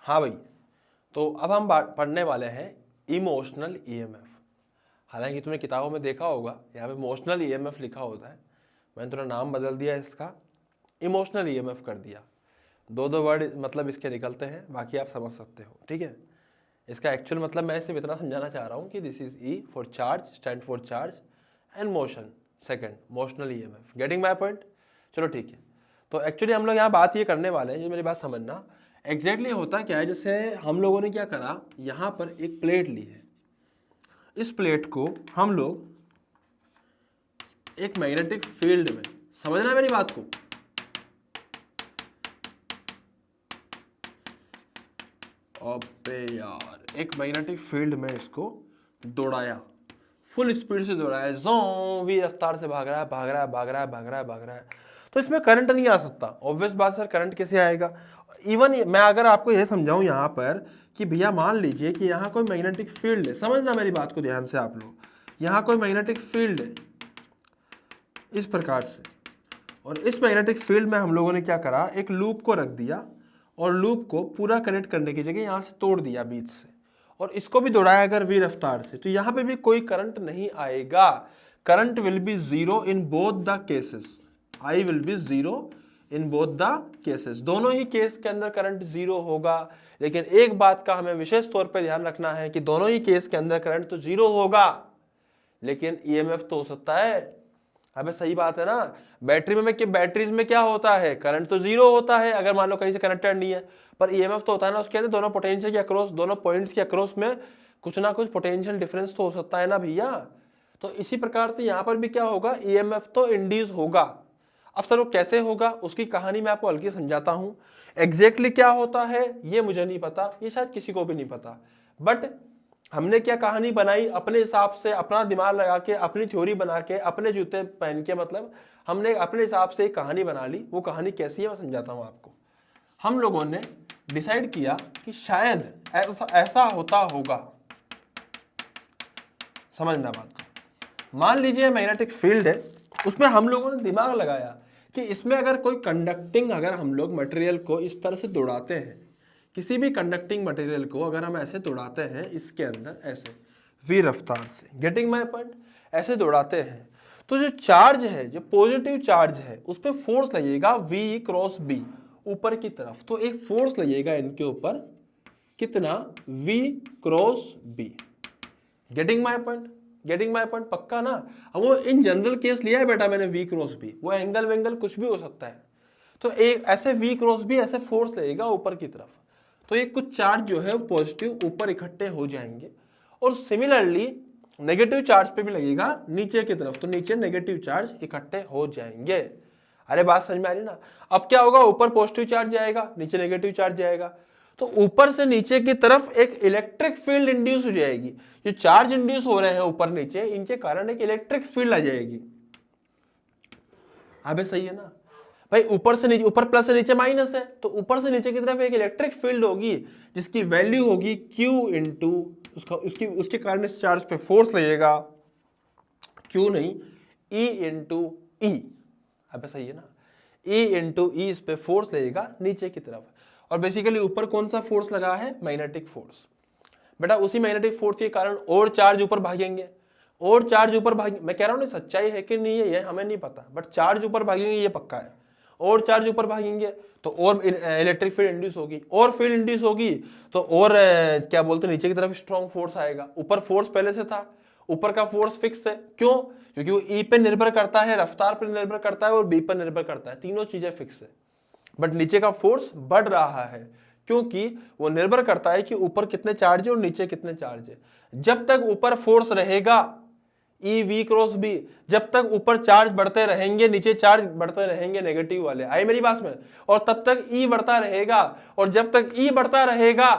हाँ भाई, तो अब हम पढ़ने वाले हैं इमोशनल ईएमएफ। हालांकि तुमने किताबों में देखा होगा यहाँ पे इमोशनल ईएमएफ लिखा होता है, मैंने थोड़ा नाम बदल दिया, इसका इमोशनल ईएमएफ कर दिया। 2 वर्ड मतलब इसके निकलते हैं, बाकी आप समझ सकते हो, ठीक है। इसका एक्चुअल मतलब मैं सिर्फ इतना समझाना चाह रहा हूँ कि this is E for charge, stand for charge, and motion second, motional EMF. Getting my point? चलो ठीक है। तो एक्चुअली हम लोग यहाँ बात ये करने वाले हैं, ये मेरी बात समझना, एग्जैक्टली होता क्या है, जैसे हम लोगों ने क्या करा, यहां पर एक प्लेट ली है, इस प्लेट को हम लोग एक मैग्नेटिक फील्ड में, समझना मेरी बात को, अबे यार, एक मैग्नेटिक फील्ड में इसको दौड़ाया, फुल स्पीड से दौड़ाया, जों भी रफ्तार से भाग रहा है, भाग रहा है, भाग रहा है, भाग रहा है, भाग रहा है, तो इसमें करंट नहीं आ सकता। ऑब्वियस बात सर, करंट कैसे आएगा? इवन मैं अगर आपको यह समझाऊं यहाँ पर कि भैया मान लीजिए कि यहाँ कोई मैग्नेटिक फील्ड है, समझना मेरी बात को ध्यान से आप लोग, यहाँ कोई मैग्नेटिक फील्ड है इस प्रकार से, और इस मैग्नेटिक फील्ड में हम लोगों ने क्या करा, एक लूप को रख दिया और लूप को पूरा कनेक्ट करने की जगह यहाँ से तोड़ दिया बीच से, और इसको भी दौड़ाया अगर v रफ्तार से, तो यहाँ पे भी कोई करंट नहीं आएगा। Current will be zero in both the cases, I will be zero in both the cases, दोनों ही केस के अंदर करंट जीरो होगा। लेकिन एक बात का हमें विशेष तौर पे ध्यान रखना है कि दोनों ही केस के अंदर करंट तो जीरो होगा, लेकिन ईएमएफ तो हो सकता है। अबे सही बात है ना, बैटरी में बैटरीज में क्या होता है, करंट तो जीरो होता है अगर मान लो कहीं से कनेक्टेड नहीं है, पर ईएमएफ तो होता है ना, उसके अंदर दोनों पोटेंशियल के अक्रॉस, दोनों पॉइंट्स के अक्रॉस में कुछ ना कुछ पोटेंशियल डिफरेंस तो हो सकता है ना भैया। तो इसी प्रकार से यहाँ पर भी क्या होगा, ईएमएफ तो इंड्यूस होगा। अब सर वो कैसे होगा, उसकी कहानी मैं आपको हल्की समझाता हूँ। एग्जैक्टली क्या होता है ये मुझे नहीं पता, ये शायद किसी को भी नहीं पता, बट हमने क्या कहानी बनाई अपने हिसाब से, अपना दिमाग लगा के, अपनी थ्योरी बना के, अपने जूते पहन के, मतलब हमने अपने हिसाब से एक कहानी बना ली। वो कहानी कैसी है मैं समझाता हूँ आपको। हम लोगों ने डिसाइड किया कि शायद ऐसा होता होगा, समझना बात को। मान लीजिए मैग्नेटिक फील्ड है, उसमें हम लोगों ने दिमाग लगाया कि इसमें अगर कोई कंडक्टिंग, अगर हम लोग मटेरियल को इस तरह से दौड़ाते हैं, किसी भी कंडक्टिंग मटेरियल को अगर हम ऐसे दौड़ाते हैं इसके अंदर ऐसे v रफ्तार से, गेटिंग माय पॉइंट, ऐसे दौड़ाते हैं, तो जो चार्ज है, जो पॉजिटिव चार्ज है, उस पर फोर्स लगेगा v क्रॉस b ऊपर की तरफ। तो एक फोर्स लगेगा इनके ऊपर, कितना, v cross b। Getting my point, getting my point, पक्का ना। अब वो इन जनरल केस लिया है बेटा मैंने v क्रॉस b, वो एंगल वेंगल कुछ भी हो सकता है। तो एक ऐसे v क्रॉस b ऐसे फोर्स लगेगा ऊपर की तरफ, तो ये कुछ चार्ज जो है पॉजिटिव ऊपर इकट्ठे हो जाएंगे, और सिमिलरली नेगेटिव चार्ज पे भी लगेगा नीचे की तरफ, तो नीचे नेगेटिव चार्ज इकट्ठे हो जाएंगे। अरे बात समझ में आ रही ना। अब क्या होगा, ऊपर पॉजिटिव चार्ज जाएगा, नीचे नेगेटिव चार्ज जाएगा, तो ऊपर से नीचे की तरफ एक इलेक्ट्रिक फील्ड इंड्यूस हो जाएगी। जो चार्ज इंड्यूस हो रहे हैं ऊपर नीचे, इनके कारण एक इलेक्ट्रिक फील्ड आ जाएगी। अबे सही है ना भाई, ऊपर से नीचे, ऊपर प्लस से नीचे माइनस है, तो ऊपर से नीचे की तरफ एक इलेक्ट्रिक फील्ड होगी जिसकी वैल्यू होगी Q इंटू उसके कारण इस चार्ज पे फोर्स लगेगा, Q नहीं E इंटू ई। अब सही है ना, E इंटू ई इस पे फोर्स लगेगा नीचे की तरफ। और बेसिकली ऊपर कौन सा फोर्स लगा है, मैग्नेटिक फोर्स। बेटा उसी मैग्नेटिक फोर्स के कारण और चार्ज ऊपर भागेंगे, और चार्ज ऊपर भागेंगे। मैं कह रहा हूँ ना, सच्चाई है कि नहीं है ये हमें नहीं पता, बट चार्ज ऊपर भागेंगे ये पक्का है। और चार्ज ऊपर भागेंगे तो और इलेक्ट्रिक फील्ड इंड्यूस होगी, और फील्ड इंड्यूस होगी तो और क्या बोलते हैं, नीचे की तरफ स्ट्रॉन्ग फोर्स आएगा। ऊपर फोर्स पहले से था, ऊपर का फोर्स फिक्स है, क्यों, क्योंकि वो ई पे निर्भर करता है, रफ्तार पर निर्भर करता है और बी पर निर्भर करता है, तीनों चीजें फिक्स है। बट नीचे का फोर्स बढ़ रहा है क्योंकि वो निर्भर करता है कि ऊपर कितने चार्ज है और नीचे कितने चार्ज है। जब तक ऊपर फोर्स रहेगा ई वी क्रॉस बी, जब तक ऊपर चार्ज बढ़ते रहेंगे नीचे चार्ज बढ़ते रहेंगे नेगेटिव वाले, आई मेरी बात में, और तब तक ई बढ़ता रहेगा। और जब तक ई बढ़ता रहेगा,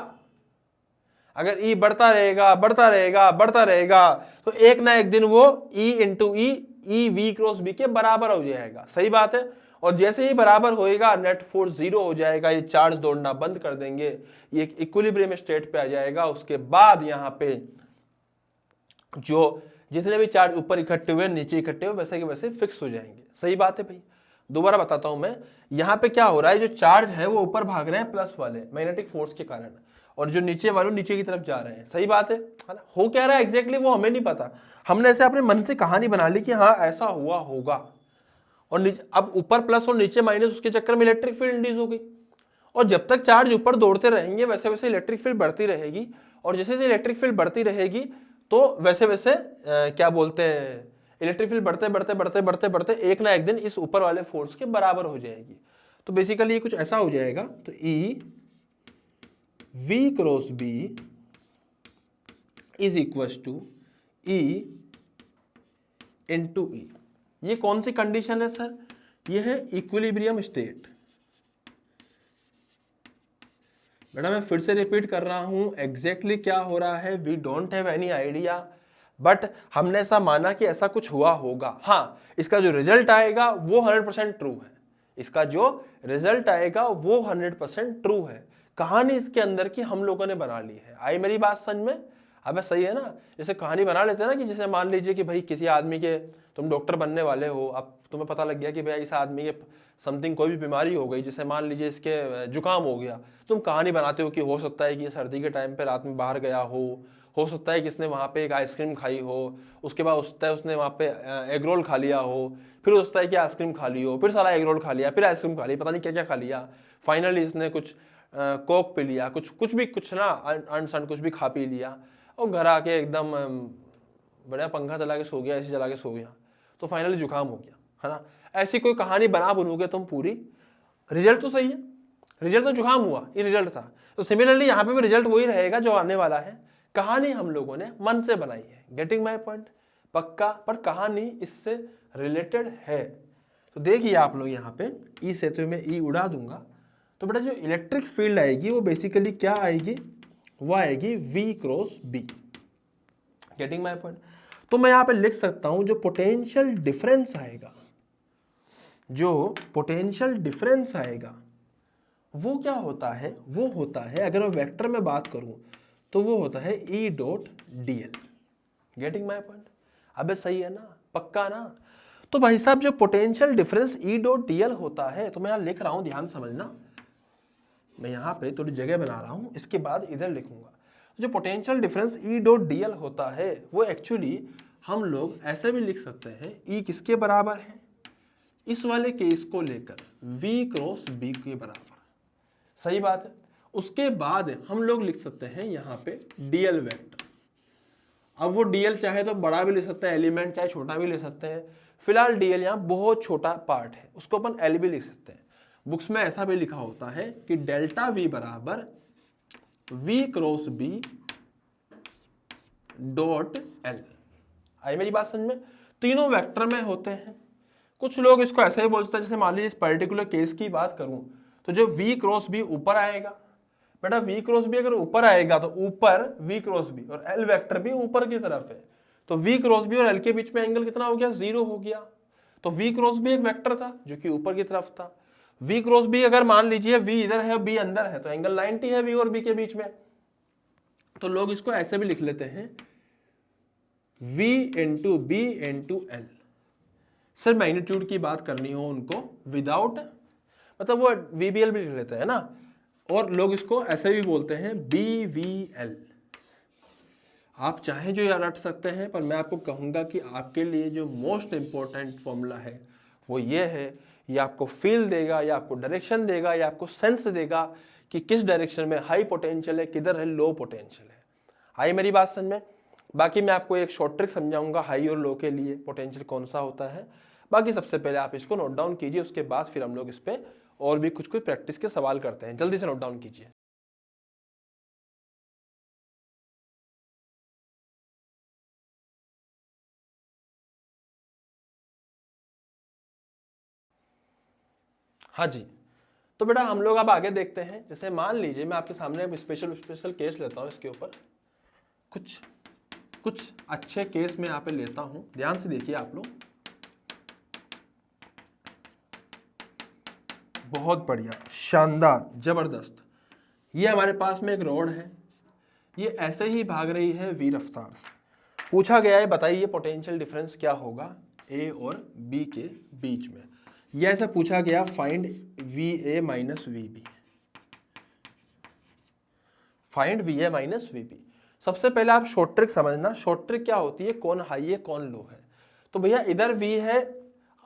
अगर ई बढ़ता रहेगा बढ़ता रहेगा बढ़ता रहेगा, तो एक ना एक दिन वो E into E V cross B के बराबर हो जाएगा। सही बात है। और जैसे ही बराबर होएगा नेट फोर्स जीरो हो जाएगा, ये चार्ज दौड़ना बंद कर देंगे, ये एक इक्विलिब्रियम स्टेट पे आ जाएगा। उसके बाद यहाँ पे जो जितने भी चार्ज ऊपर इकट्ठे हुए नीचे इकट्ठे हुए वैसे के वैसे फिक्स हो जाएंगे। सही बात है भाई। दोबारा बताता हूं मैं, यहाँ पे क्या हो रहा है, जो चार्ज है वो ऊपर भाग रहे हैं प्लस वाले मैग्नेटिक फोर्स के कारण, और जो नीचे वाले नीचे की तरफ जा रहे हैं। सही बात है ना। हो क्या रहा है एग्जैक्टली वो हमें नहीं पता, हमने ऐसे अपने मन से कहानी बना ली कि हाँ ऐसा हुआ होगा। और अब ऊपर प्लस और नीचे माइनस, उसके चक्कर में इलेक्ट्रिक फील्ड इंड्यूस हो गई। और जब तक चार्ज ऊपर दौड़ते रहेंगे वैसे वैसे इलेक्ट्रिक फील्ड बढ़ती रहेगी, और जैसे जैसे इलेक्ट्रिक फील्ड बढ़ती रहेगी तो वैसे वैसे क्या बोलते हैं, इलेक्ट्रिक फील्ड बढ़ते बढ़ते बढ़ते बढ़ते बढ़ते एक ना एक दिन इस ऊपर वाले फोर्स के बराबर हो जाएगी। तो बेसिकली ये कुछ ऐसा हो जाएगा। तो E V cross B is equal to E into E। ये कौन सी कंडीशन है सर? ये है इक्विलिब्रियम स्टेट। बेटा मैं फिर से रिपीट कर रहा हूं, एग्जैक्टली क्या हो रहा है we don't have any idea, but हमने ऐसा माना कि ऐसा कुछ हुआ होगा। हाँ, इसका जो रिजल्ट आएगा वो 100% ट्रू है। इसका जो रिजल्ट आएगा वो 100% ट्रू है। कहानी इसके अंदर की हम लोगों ने बना ली है। आई मेरी बात समझ में? अबे सही है ना? जैसे कहानी बना लेते हैं ना, कि जैसे मान लीजिए कि भाई किसी आदमी के, तुम डॉक्टर बनने वाले हो, अब तुम्हें पता लग गया कि भाई इस आदमी के समथिंग कोई भी बीमारी हो गई, जैसे मान लीजिए इसके जुकाम हो गया, तुम कहानी बनाते हो कि हो सकता है कि ये सर्दी के टाइम पे रात में बाहर गया हो सकता है कि इसने वहाँ पे एक आइसक्रीम खाई हो, उसके बाद उसने वहाँ पे एग रोल खा लिया हो, फिर सोचता है कि आइसक्रीम खा ली हो, फिर सारा एग रोल खा लिया, फिर आइसक्रीम खा ली, पता नहीं क्या क्या खा लिया, फाइनली इसने कुछ कोक पी लिया, कुछ ना अनसन कुछ भी खा पी लिया, और घर आके एकदम बढ़िया पंखा चला के सो गया, एसी चला के सो गया, तो फाइनली जुकाम हो गया, है ना? ऐसी कोई कहानी बना बनोगे तुम पूरी, रिजल्ट तो सही है, रिजल्ट तो जुकाम हुआ, ये रिजल्ट था। तो सिमिलरली यहाँ पे भी रिजल्ट वही रहेगा जो आने वाला है। कहानी हम लोगों ने मन से बनाई है। Getting my point? पक्का? पर कहानी इससे रिलेटेड है। तो देखिए आप लोग यहाँ पे ई से तो मैं ई उड़ा दूंगा, तो बेटा जो इलेक्ट्रिक फील्ड आएगी वो बेसिकली क्या आएगी? वो आएगी V cross B। Getting my point? तो मैं यहाँ पे लिख सकता हूं जो पोटेंशियल डिफरेंस आएगा, जो पोटेंशियल डिफरेंस आएगा वो क्या होता है? वो होता है, अगर मैं वेक्टर में बात करूं तो वो होता है E dot dl। Getting my point? अबे सही है ना? पक्का ना? तो भाई साहब जो potential difference E dot dl होता है, तो मैं यहां लिख रहा हूं, ध्यान समझना, मैं यहां पे थोड़ी जगह बना रहा हूं, इसके बाद इधर लिखूंगा। जो potential difference E dot dl होता है वो एक्चुअली हम लोग ऐसे भी लिख सकते हैं, E किसके बराबर है? इस वाले केस को लेकर V क्रॉस B के बराबर। सही बात है। उसके बाद हम लोग लिख सकते हैं यहाँ पे dl वेक्टर। अब वो dl चाहे तो बड़ा भी ले सकते हैं एलिमेंट, चाहे छोटा भी ले सकते हैं। फिलहाल dl यहाँ बहुत छोटा पार्ट है, उसको अपन l भी लिख सकते हैं। बुक्स में ऐसा भी लिखा होता है कि डेल्टा v बराबर V cross B dot l। आई मेरी बात समझ में? तीनों वेक्टर में होते हैं। कुछ लोग इसको ऐसे ही बोलते हैं, जैसे मान लीजिए इस पर्टिकुलर केस की बात करूं तो जो V क्रॉस B ऊपर आएगा, बेटा V क्रॉस B अगर ऊपर आएगा तो ऊपर V क्रॉस B, और L वेक्टर भी ऊपर की तरफ है, तो V क्रॉस B और L के बीच में एंगल कितना हो गया? 0 हो गया। तो V क्रॉस B एक वेक्टर था जो कि ऊपर की तरफ था। V क्रॉस B अगर मान लीजिए V इधर है B अंदर है, तो एंगल 90 है V और B के बीच में। तो लोग इसको ऐसे भी लिख लेते हैं V into B into L। Sir magnitude की बात करनी हो उनको विदाउट, मतलब वो VBL भी लिख लेते हैं ना, और लोग इसको ऐसे भी बोलते हैं BVL। आप चाहें जो याद रख सकते हैं, पर मैं आपको कहूंगा कि आपके लिए जो मोस्ट इंपॉर्टेंट फॉर्मूला है वो ये है, ये आपको फील देगा, या आपको डायरेक्शन देगा, या आपको सेंस देगा कि किस डायरेक्शन में हाई पोटेंशियल है, किधर है लो पोटेंशियल है। आई मेरी बात समझ में? बाकी मैं आपको एक शॉर्ट ट्रिक समझाऊंगा हाई और लो के लिए पोटेंशियल कौन सा होता है। बाकी सबसे पहले आप इसको नोट डाउन कीजिए, उसके बाद फिर हम लोग इस पे और भी कुछ कुछ प्रैक्टिस के सवाल करते हैं। जल्दी से नोट डाउन कीजिए। हाँ जी, तो बेटा हम लोग अब आगे देखते हैं। जैसे मान लीजिए मैं आपके सामने अब स्पेशल केस लेता हूं, इसके ऊपर कुछ अच्छे केस में यहाँ पे लेता हूं, ध्यान से देखिए आप लोग। बहुत बढ़िया, शानदार, जबरदस्त। ये हमारे पास में एक रॉड है, ये ऐसे ही भाग रही है V रफ्तार से। पूछा गया है बताइए पोटेंशियल डिफरेंस क्या होगा A और B के बीच में। ये ऐसा पूछा गया, find VA minus VB, find VA minus VB। सबसे पहले आप शॉर्ट ट्रिक समझना। शॉर्ट ट्रिक क्या होती है? कौन हाई है कौन लो है। तो भैया इधर V है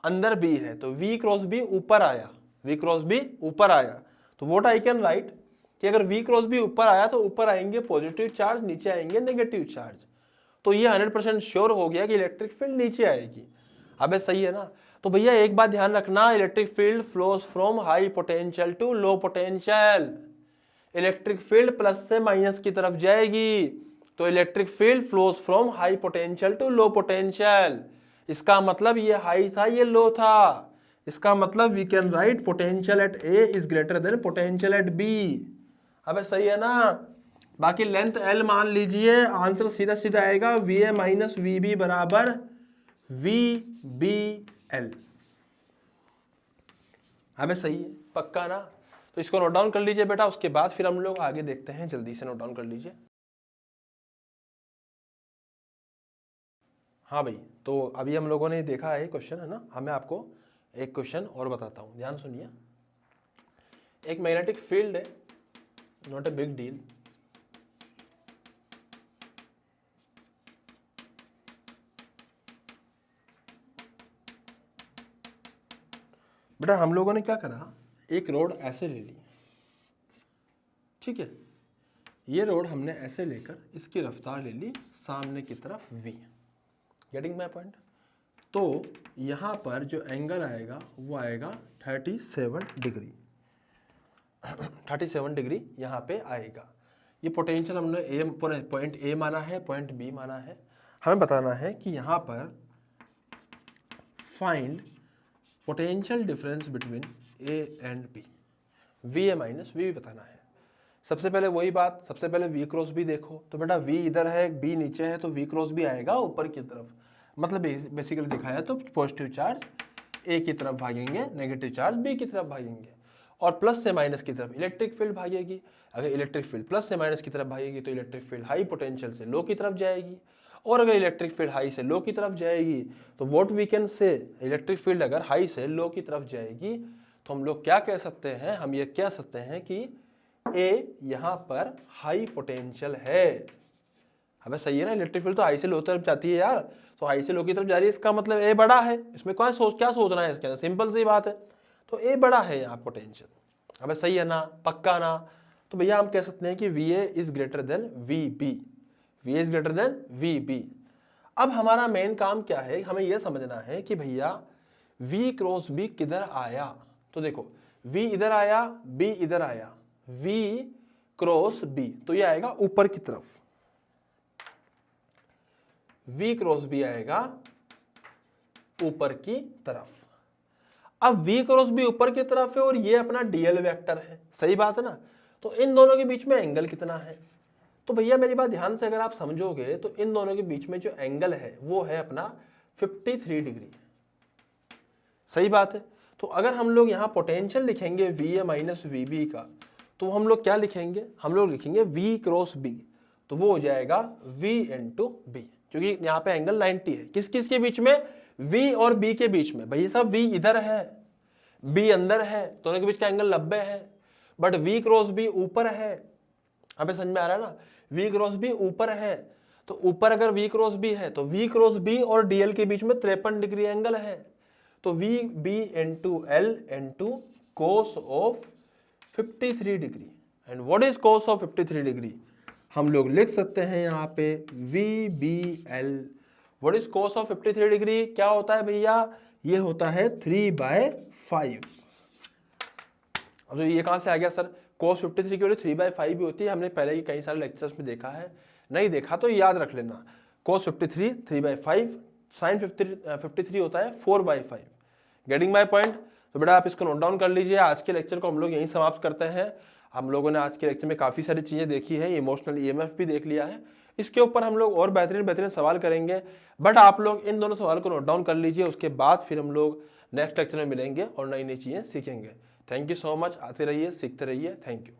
अंदर B है, तो V क्रॉस B ऊपर आया, V क्रॉस B ऊपर आया, तो व्हाट आई कैन राइट कि अगर V क्रॉस B ऊपर आया तो ऊपर आएंगे पॉजिटिव चार्ज, नीचे आएंगे नेगेटिव चार्ज। तो ये 100% श्योर हो गया कि इलेक्ट्रिक फील्ड नीचे आएगी। अबे सही है ना? तो भैया एक बात ध्यान रखना, electric field flows from high potential to low potential. Electric field plus से माइनस की तरफ जाएगी। तो electric field flows from high potential to low potential. इसका मतलब ये हाई था, ये लो था। इसका मतलब we can write potential at A is greater than potential at B. अबे सही है ना। बाकी लेंथ एल मान लीजिए, आंसर सीधा सीधा आएगा V A minus V B बराबर वी बी एल। अबे सही है, पक्का ना। तो इसको नोट डाउन कर लीजिए बेटा, उसके बाद फिर हम लोग आगे देखते हैं। जल्दी से नोट डाउन कर लीजिए। हाँ भाई, तो अभी हम लोगों ने देखा है क्वेश्चन, है ना। हमें आपको एक क्वेश्चन और बताता हूं, ध्यान सुनिए। एक मैग्नेटिक फील्ड है, नॉट ए बिग डील। बेटा हम लोगों ने क्या करा, एक रोड ऐसे ले ली, ठीक है। ये रोड हमने ऐसे लेकर इसकी रफ्तार ले ली सामने की तरफ v। Getting my point. तो यहाँ पर जो एंगल आएगा वो आएगा 37 डिग्री। 37 डिग्री यहाँ पे आएगा। ये पोटेंशियल हमने पॉइंट ए माना है, पॉइंट बी माना है। हमें बताना है कि यहाँ पर find potential difference between A and B. V A minus V बताना है। सबसे पहले वही बात, सबसे पहले वी क्रॉस बी देखो। तो बेटा वी इधर है, बी नीचे है, तो वी क्रॉस बी आएगा ऊपर की तरफ। मतलब बेसिकली दिखाया तो पॉजिटिव चार्ज ए की तरफ भागेंगे, नेगेटिव चार्ज बी की तरफ भागेंगे, और प्लस से माइनस की तरफ इलेक्ट्रिक फील्ड भागेगी। अगर इलेक्ट्रिक फील्ड प्लस से माइनस की तरफ भागेगी तो इलेक्ट्रिक फील्ड हाई पोटेंशियल से लो की तरफ जाएगी, और अगर इलेक्ट्रिक फील्ड हाई से लो की तरफ जाएगी तो what we can say, electric field अगर हाई से लो की तरफ जाएगी तो हम लोग क्या कह सकते हैं, हम ये कह सकते हैं कि ए यहाँ पर हाई पोटेंशियल है। हमें सही है ना, इलेक्ट्रिक फील्ड तो हाई से लो तरफ जाती है यार, तो हाई से लो की तरफ जा रही है, इसका मतलब ए बड़ा है। इसमें क्या सोचना है इसके अंदर, सिंपल सी बात है। तो ए बड़ा है यहाँ पोटेंशियल। हमें सही है ना, पक्का ना। तो भैया हम कह सकते हैं कि V A is greater than V B. V is greater than V B. अब हमारा मेन काम क्या है, हमें यह समझना है कि भैया वी क्रॉस बी किधर आया। तो देखो वी इधर आया, बी इधर आया, वी क्रॉस बी, तो ये आएगा ऊपर की तरफ। वी क्रॉस बी आएगा ऊपर की तरफ। अब वी क्रॉस बी ऊपर की तरफ है और ये अपना डीएल वेक्टर है, सही बात है ना। तो इन दोनों के बीच में एंगल कितना है, तो भैया मेरी बात ध्यान से अगर आप समझोगे तो इन दोनों के बीच में जो एंगल है वो है अपना 53 डिग्री। सही बात है। तो अगर हम लोग यहाँ पोटेंशियल लिखेंगे V A minus V B का, तो हम लोग क्या लिखेंगे, हम लोग लिखेंगे वी क्रॉस बी, तो वो हो जाएगा वी इंटू बी, क्योंकि यहाँ पे एंगल 90 है। किस किस के बीच में, v और b के बीच में। भैया साहब v इधर है, b अंदर है, दोनों के बीच का एंगल 90 है, बट v क्रॉस b ऊपर है। अबे समझ में आ रहा है ना, v क्रॉस b ऊपर है, तो ऊपर अगर v क्रॉस b है तो v क्रॉस b और dl के बीच में 53 डिग्री एंगल है। तो v b into l into cos of 53 degree. And what is cos of 53 degree, हम लोग लिख सकते हैं यहाँ पे V B L. What is cos of 53 degree, क्या होता है भैया, ये होता है 3/5। अब ये कहां से आ गया सर, कोस 53 की वैल्यू 3/5 भी होती है, हमने पहले ही कई सारे लेक्चर्स में देखा है। नहीं देखा तो याद रख लेना, कोस 53 3/5, साइन 53 होता है 4/5। Getting my point. तो बेटा आप इसको नोट डाउन कर लीजिए। आज के लेक्चर को हम लोग यहीं समाप्त करते हैं। हम लोगों ने आज के लेक्चर में काफ़ी सारी चीज़ें देखी है, इमोशनल ईएमएफ भी देख लिया है। इसके ऊपर हम लोग और बेहतरीन सवाल करेंगे, बट आप लोग इन दोनों सवाल को नोट डाउन कर लीजिए। उसके बाद फिर हम लोग नेक्स्ट लेक्चर में मिलेंगे और नई नई चीज़ें सीखेंगे। Thank you so much. आते रहिए, सीखते रहिए। Thank you.